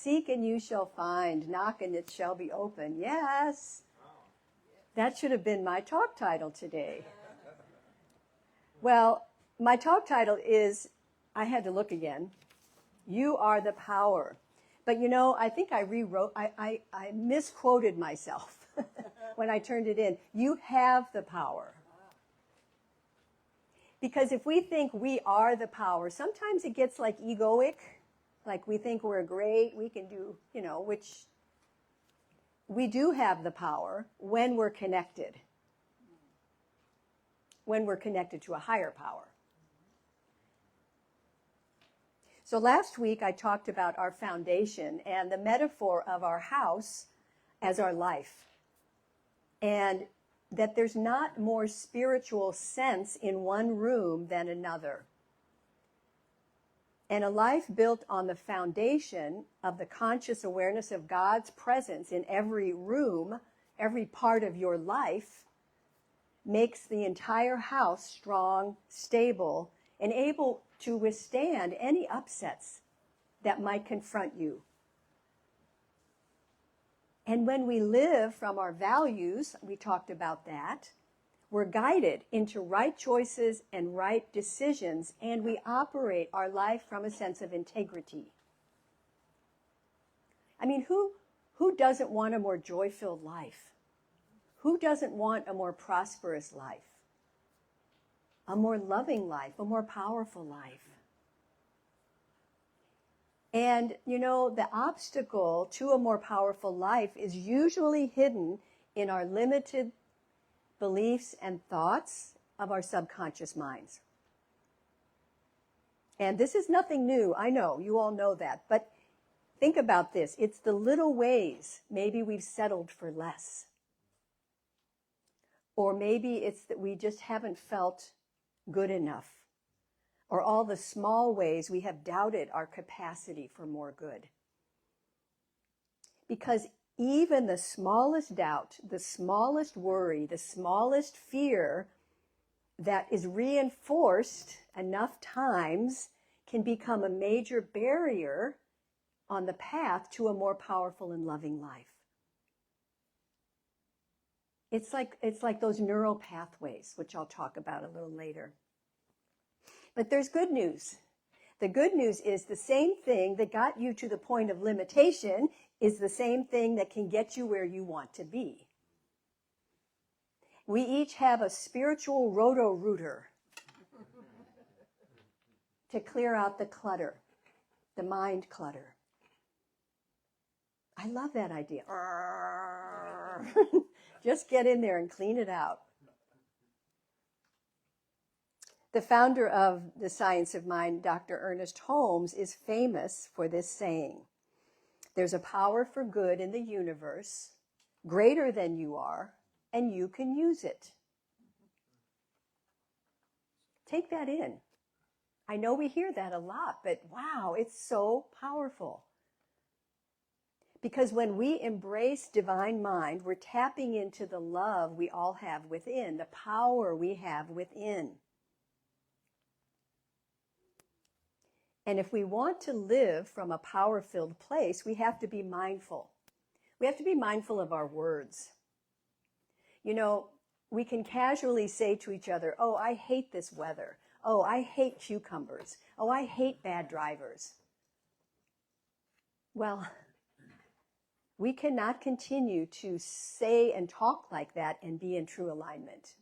Seek and you shall find. Knock and it shall be open. Yes. That should have been my talk title today. Well, my talk title is, I had to look again, You Are the Power. But you know, I think I rewrote, I misquoted myself when I turned it in. You have the power. Because if we think we are the power, sometimes it gets like egoic, like we think we're great, we can do, you know, which we do have the power when we're connected. When we're connected to a higher power. So last week I talked about our foundation and the metaphor of our house as our life. And that there's not more spiritual sense in one room than another. And a life built on the foundation of the conscious awareness of God's presence in every room, every part of your life, makes the entire house strong, stable, and able to withstand any upsets that might confront you. And when we live from our values, we talked about that, we're guided into right choices and right decisions, and we operate our life from a sense of integrity. I mean, who doesn't want a more joy-filled life? Who doesn't want a more prosperous life? A more loving life, a more powerful life? And, you know, the obstacle to a more powerful life is usually hidden in our limited beliefs and thoughts of our subconscious minds. And this is nothing new, I know, you all know that. But think about this. It's the little ways maybe we've settled for less. Or maybe it's that we just haven't felt good enough. Or all the small ways we have doubted our capacity for more good. Because even the smallest doubt, the smallest worry, the smallest fear that is reinforced enough times can become a major barrier on the path to a more powerful and loving life. It's like those neural pathways, which I'll talk about a little later. But there's good news. The good news is the same thing that got you to the point of limitation is the same thing that can get you where you want to be. We each have a spiritual roto-rooter to clear out the clutter, the mind clutter. I love that idea. Just get in there and clean it out. The founder of the Science of Mind, Dr. Ernest Holmes, is famous for this saying. There's a power for good in the universe, greater than you are, and you can use it. Take that in. I know we hear that a lot, but wow, it's so powerful. Because when we embrace divine mind, we're tapping into the love we all have within, the power we have within. And if we want to live from a power-filled place, we have to be mindful. We have to be mindful of our words. You know, we can casually say to each other, oh, I hate this weather. Oh, I hate cucumbers. Oh, I hate bad drivers. Well, we cannot continue to say and talk like that and be in true alignment.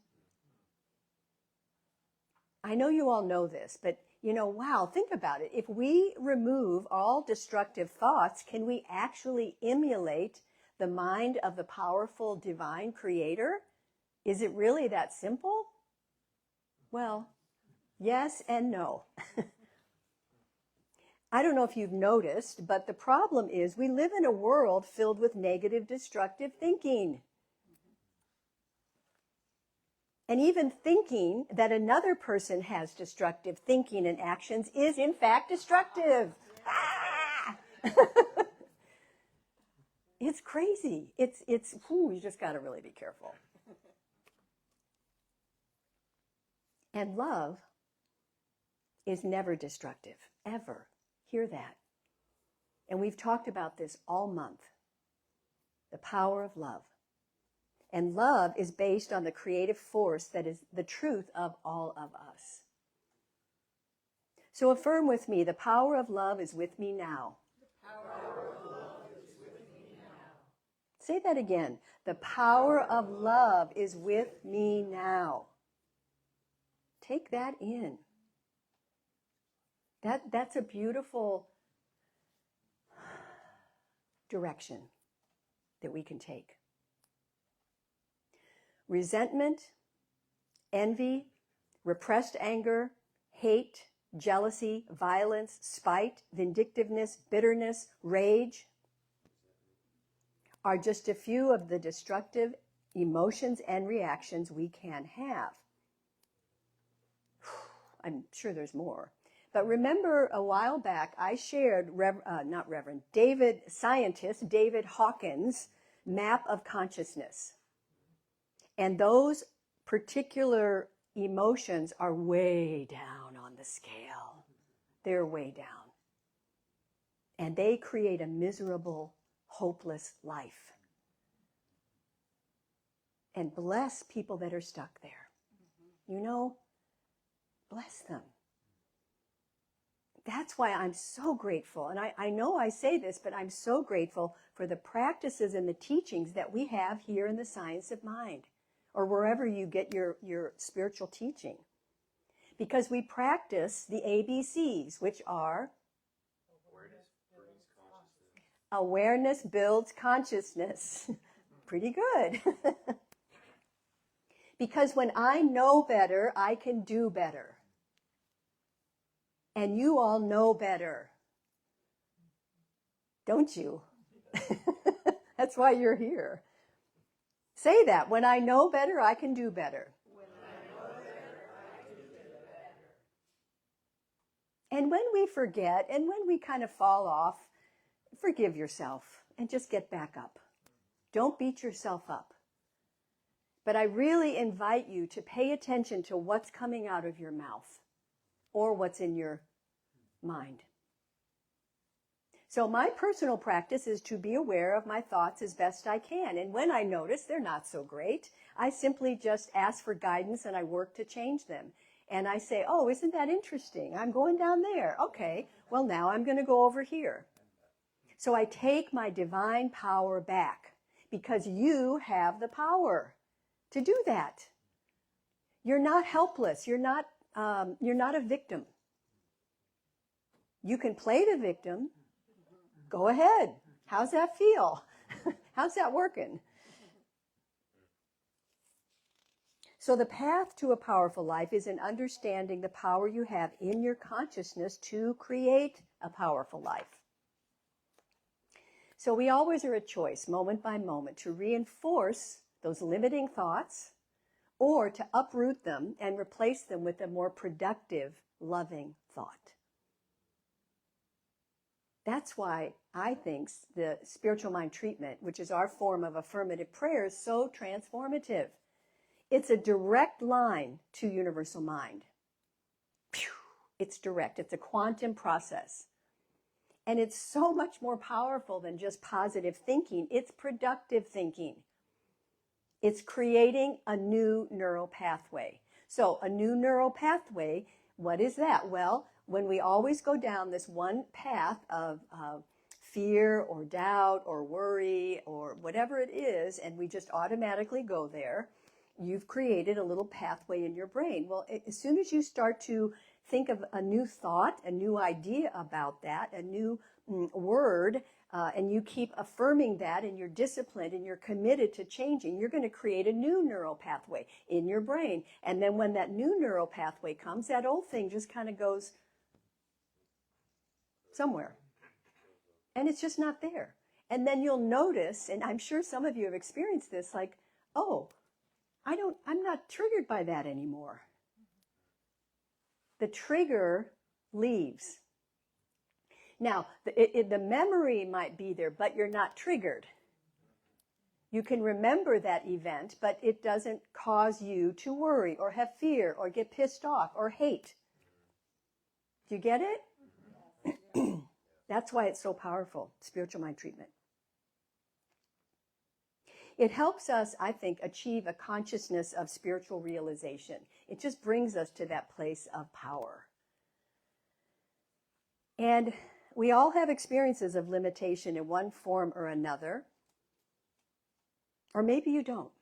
I know you all know this, but you know, wow, think about it. If we remove all destructive thoughts, can we actually emulate the mind of the powerful divine creator? Is it really that simple? Well, yes and no. I don't know if you've noticed, but the problem is we live in a world filled with negative, destructive thinking. And even thinking that another person has destructive thinking and actions is in fact destructive. Ah! It's crazy. You just got to really be careful. And love is never destructive, ever. Hear that. And we've talked about this all month. The power of love. And love is based on the creative force that is the truth of all of us. So affirm with me, the power of love is with me now. The power of love is with me now. Say that again. The power of love is with me now. Take that in. That's a beautiful direction that we can take. Resentment, envy, repressed anger, hate, jealousy, violence, spite, vindictiveness, bitterness, rage are just a few of the destructive emotions and reactions we can have. I'm sure there's more. But remember a while back I shared, scientist David Hawkins' map of consciousness. And those particular emotions are way down on the scale. They're way down. And they create a miserable, hopeless life. And bless people that are stuck there. You know, bless them. That's why I'm so grateful. And I know I say this, but I'm so grateful for the practices and the teachings that we have here in the Science of Mind, or wherever you get your spiritual teaching. Because we practice the ABCs, which are awareness builds consciousness. Pretty good. Because when I know better, I can do better. And you all know better. Don't you? That's why you're here. Say that. When I know better, I can do better. When I know better, I can do better. And when we forget, and when we kind of fall off, forgive yourself and just get back up. Don't beat yourself up. But I really invite you to pay attention to what's coming out of your mouth or what's in your mind. So my personal practice is to be aware of my thoughts as best I can. And when I notice they're not so great, I simply just ask for guidance and I work to change them. And I say, oh, isn't that interesting? I'm going down there. Okay, well, now I'm going to go over here. So I take my divine power back because you have the power to do that. You're not helpless. You're not a victim. You can play the victim. Go ahead. How's that feel? How's that working? So the path to a powerful life is in understanding the power you have in your consciousness to create a powerful life. So we always are a choice, moment by moment, to reinforce those limiting thoughts or to uproot them and replace them with a more productive, loving thought. That's why I think the spiritual mind treatment, which is our form of affirmative prayer, is so transformative. It's a direct line to universal mind. It's direct. It's a quantum process. And it's so much more powerful than just positive thinking. It's productive thinking. It's creating a new neural pathway. So a new neural pathway, what is that? Well, when we always go down this one path of fear or doubt or worry or whatever it is, and we just automatically go there, you've created a little pathway in your brain. Well, as soon as you start to think of a new thought, a new idea about that, a new word, and you keep affirming that and you're disciplined and you're committed to changing, you're going to create a new neural pathway in your brain. And then when that new neural pathway comes, that old thing just kind of goes somewhere. And it's just not there. And then you'll notice, and I'm sure some of you have experienced this, like, oh, I'm not triggered by that anymore. The trigger leaves. Now, the memory might be there, but you're not triggered. You can remember that event, but it doesn't cause you to worry or have fear or get pissed off or hate. Do you get it? That's why it's so powerful, spiritual mind treatment. It helps us, I think, achieve a consciousness of spiritual realization. It just brings us to that place of power. And we all have experiences of limitation in one form or another. Or maybe you don't.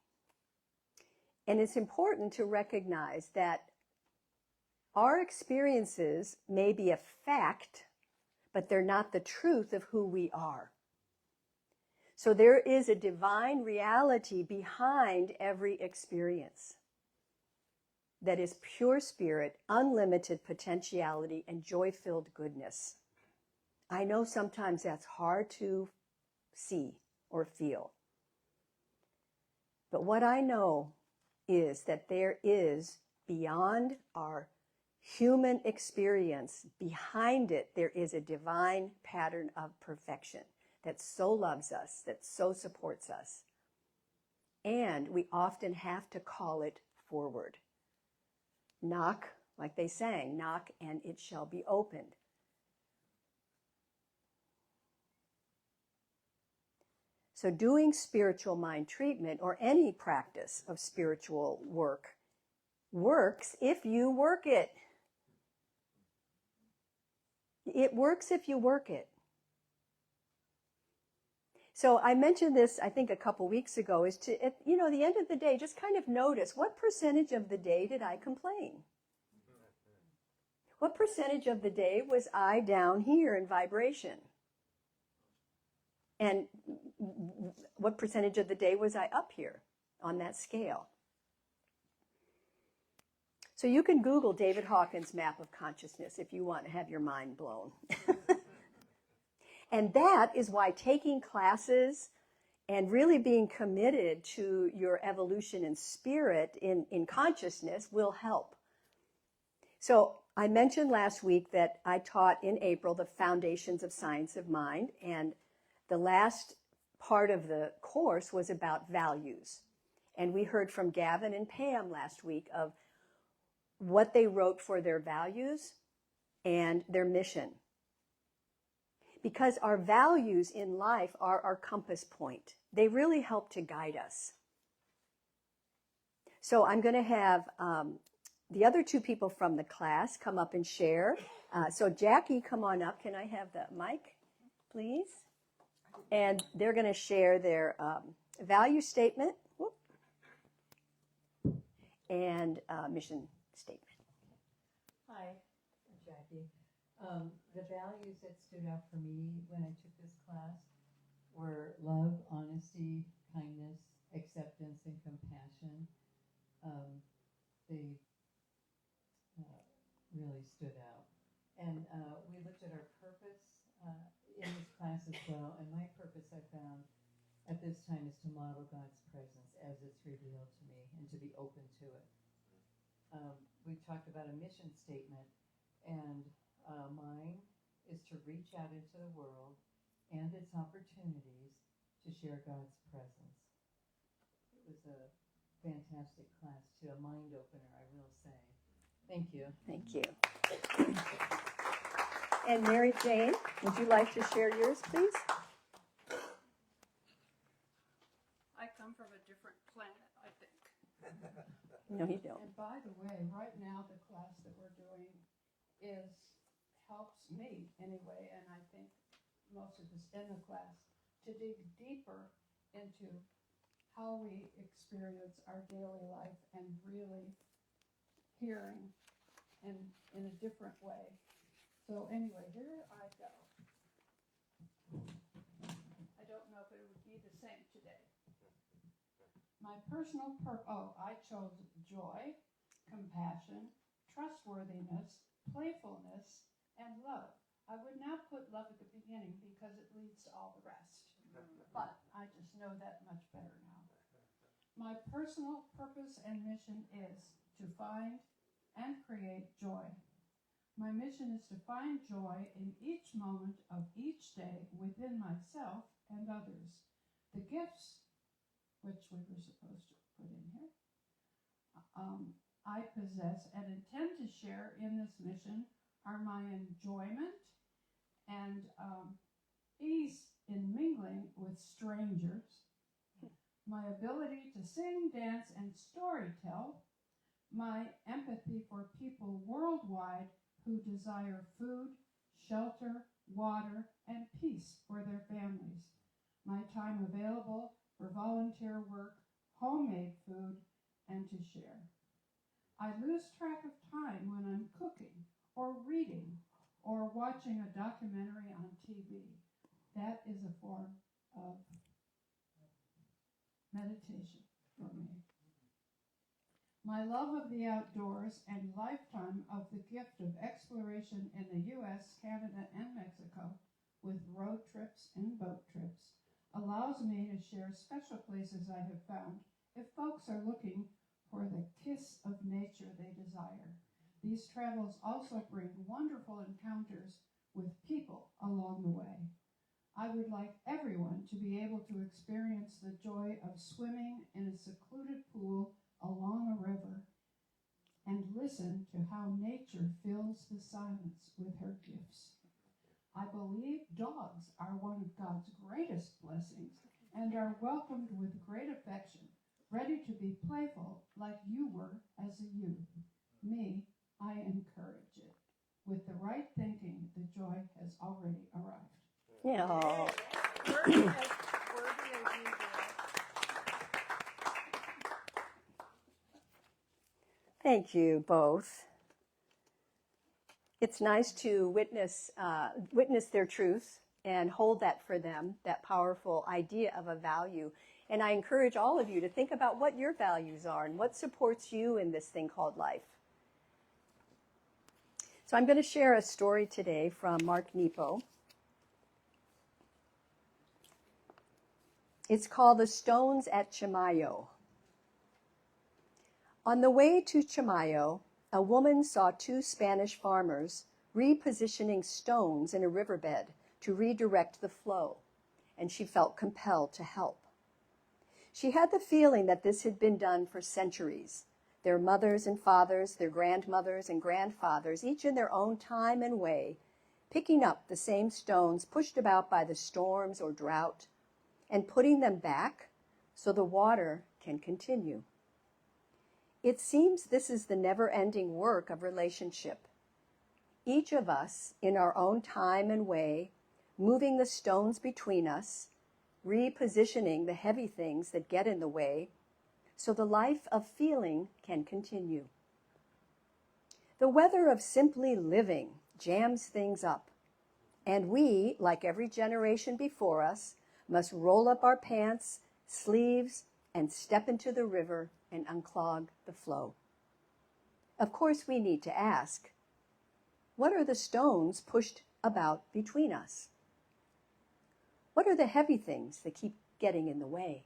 And it's important to recognize that our experiences may be a fact, but they're not the truth of who we are. So there is a divine reality behind every experience that is pure spirit, unlimited potentiality, and joy-filled goodness. I know sometimes that's hard to see or feel. But what I know is that there is, beyond our human experience, behind it, there is a divine pattern of perfection that so loves us, that so supports us. And we often have to call it forward. Knock, like they sang, knock and it shall be opened. So doing spiritual mind treatment or any practice of spiritual work works if you work it. It works if you work it. So I mentioned this, I think, a couple weeks ago, is to, at the end of the day, just kind of notice what percentage of the day did I complain? What percentage of the day was I down here in vibration? And what percentage of the day was I up here on that scale? So you can Google David Hawkins' map of consciousness if you want to have your mind blown. And that is why taking classes and really being committed to your evolution in spirit, in consciousness, will help. So I mentioned last week that I taught in April the Foundations of Science of Mind, and the last part of the course was about values. And we heard from Gavin and Pam last week of what they wrote for their values and their mission. Because our values in life are our compass point. They really help to guide us. So I'm going to have the other two people from the class come up and share. So Jackie, come on up. Can I have the mic, please? And they're going to share their value statement and mission statement. Hi, I'm Jackie. The values that stood out for me when I took this class were love, honesty, kindness, acceptance, and compassion. They really stood out. And we looked at our purpose in this class as well. And my purpose, I found, at this time is to model God's presence as it's revealed to me and to be open to it. We talked about a mission statement, and mine is to reach out into the world and its opportunities to share God's presence. It was a fantastic class too, a mind opener, I will say. Thank you. Thank you. And Mary Jane, would you like to share yours, please? I come from a different planet, I think. No, you don't. And by the way, right now the class that we're doing helps me anyway, and I think most of us in the class, to dig deeper into how we experience our daily life and really hearing in a different way. So anyway, here I go. I don't know if it would be the same today. My personal I chose joy, compassion, trustworthiness, playfulness, and love. I would not put love at the beginning because it leads to all the rest. But I just know that much better now. My personal purpose and mission is to find and create joy. My mission is to find joy in each moment of each day within myself and others. The gifts, which we were supposed to put in here, I possess and intend to share in this mission are my enjoyment and ease in mingling with strangers, my ability to sing, dance, and storytell, my empathy for people worldwide who desire food, shelter, water, and peace for their families, my time available for volunteer work, homemade food, and to share. I lose track of time when I'm cooking or reading or watching a documentary on TV. That is a form of meditation for me. My love of the outdoors and lifetime of the gift of exploration in the U.S., Canada, and Mexico with road trips and boat trips allows me to share special places I have found if folks are looking for the kiss of nature they desire. These travels also bring wonderful encounters with people along the way. I would like everyone to be able to experience the joy of swimming in a secluded pool along a river and listen to how nature fills the silence with her gifts. I believe dogs are one of God's greatest blessings and are welcomed with great affection, ready to be playful like you were as a youth. Me, I encourage it. With the right thinking, the joy has already arrived. Yeah. Worthy as you, Joy. Thank you both. It's nice to witness their truth and hold that for them, that powerful idea of a value. And I encourage all of you to think about what your values are and what supports you in this thing called life. So I'm going to share a story today from Mark Nepo. It's called The Stones at Chimayo. On the way to Chimayo, a woman saw two Spanish farmers repositioning stones in a riverbed to redirect the flow, and she felt compelled to help. She had the feeling that this had been done for centuries. Their mothers and fathers, their grandmothers and grandfathers, each in their own time and way, picking up the same stones pushed about by the storms or drought, and putting them back so the water can continue. It seems this is the never-ending work of relationship. Each of us, in our own time and way, moving the stones between us, repositioning the heavy things that get in the way, so the life of feeling can continue. The weather of simply living jams things up, and we, like every generation before us, must roll up our pants, sleeves, and step into the river and unclog the flow. Of course, we need to ask, what are the stones pushed about between us? What are the heavy things that keep getting in the way?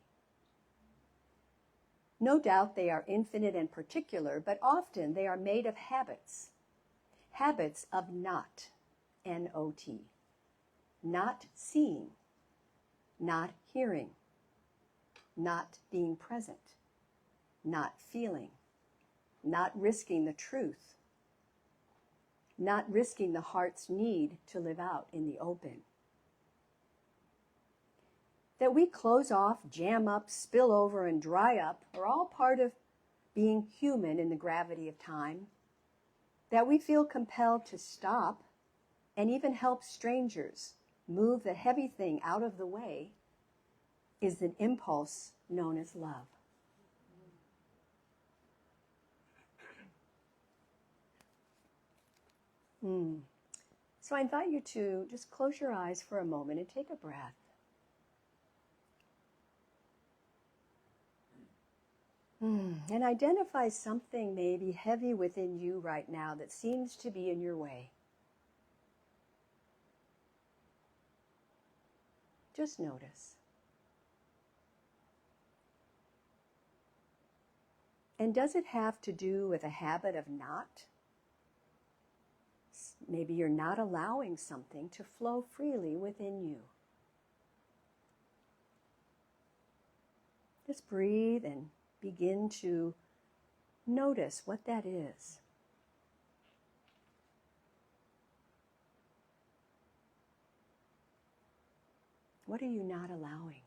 No doubt they are infinite and particular, but often they are made of habits. Habits of not, N-O-T, not seeing, not hearing, not being present, not feeling, not risking the truth, not risking the heart's need to live out in the open. That we close off, jam up, spill over, and dry up are all part of being human in the gravity of time. That we feel compelled to stop and even help strangers move the heavy thing out of the way is an impulse known as love. So I invite you to just close your eyes for a moment and take a breath. And identify something maybe heavy within you right now that seems to be in your way. Just notice. And does it have to do with a habit of not? Maybe you're not allowing something to flow freely within you. Just breathe and begin to notice what that is. What are you not allowing?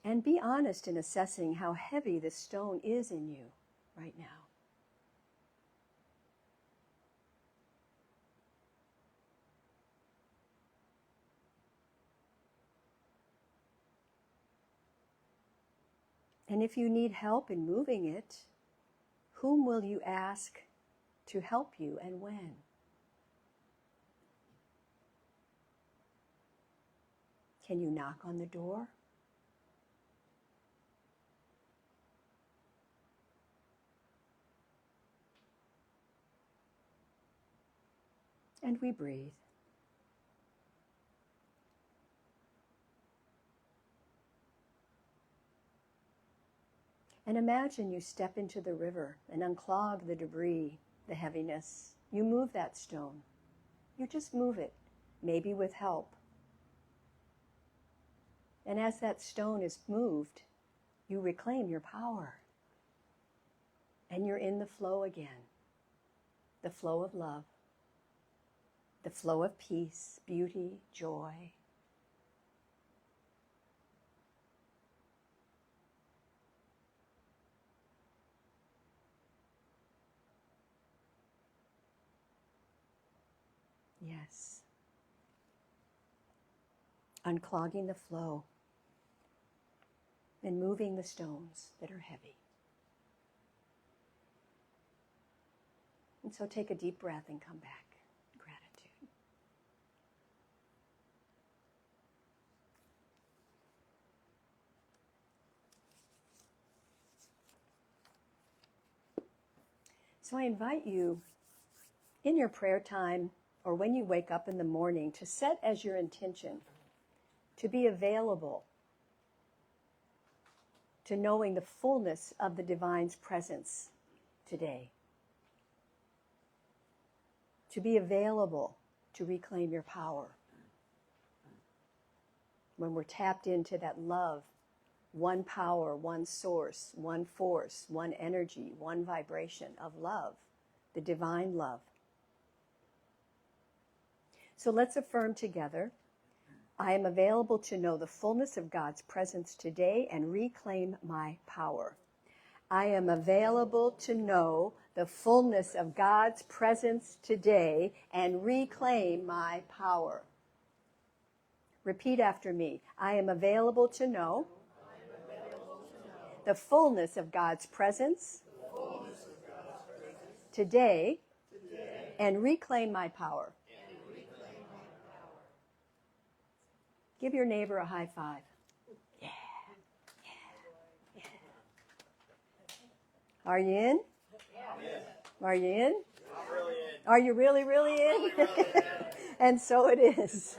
And be honest in assessing how heavy this stone is in you right now. And if you need help in moving it, whom will you ask to help you and when? Can you knock on the door? And we breathe. And imagine you step into the river and unclog the debris, the heaviness. You move that stone. You just move it, maybe with help. And as that stone is moved, you reclaim your power. And you're in the flow again. The flow of love. The flow of peace, beauty, joy. Yes. Unclogging the flow and moving the stones that are heavy. And so take a deep breath and come back. Gratitude. So I invite you in your prayer time or when you wake up in the morning to set as your intention to be available to knowing the fullness of the divine's presence today. To be available to reclaim your power. When we're tapped into that love, one power, one source, one force, one energy, one vibration of love, the divine love. So let's affirm together, I am available to know the fullness of God's presence today and reclaim my power. I am available to know the fullness of God's presence today and reclaim my power. Repeat after me. I am available to know the fullness of God's presence today and reclaim my power. Give your neighbor a high five. Yeah. Yeah. Are you in? Yes. Are you in? I'm really in. Are you really, really in? And so it is.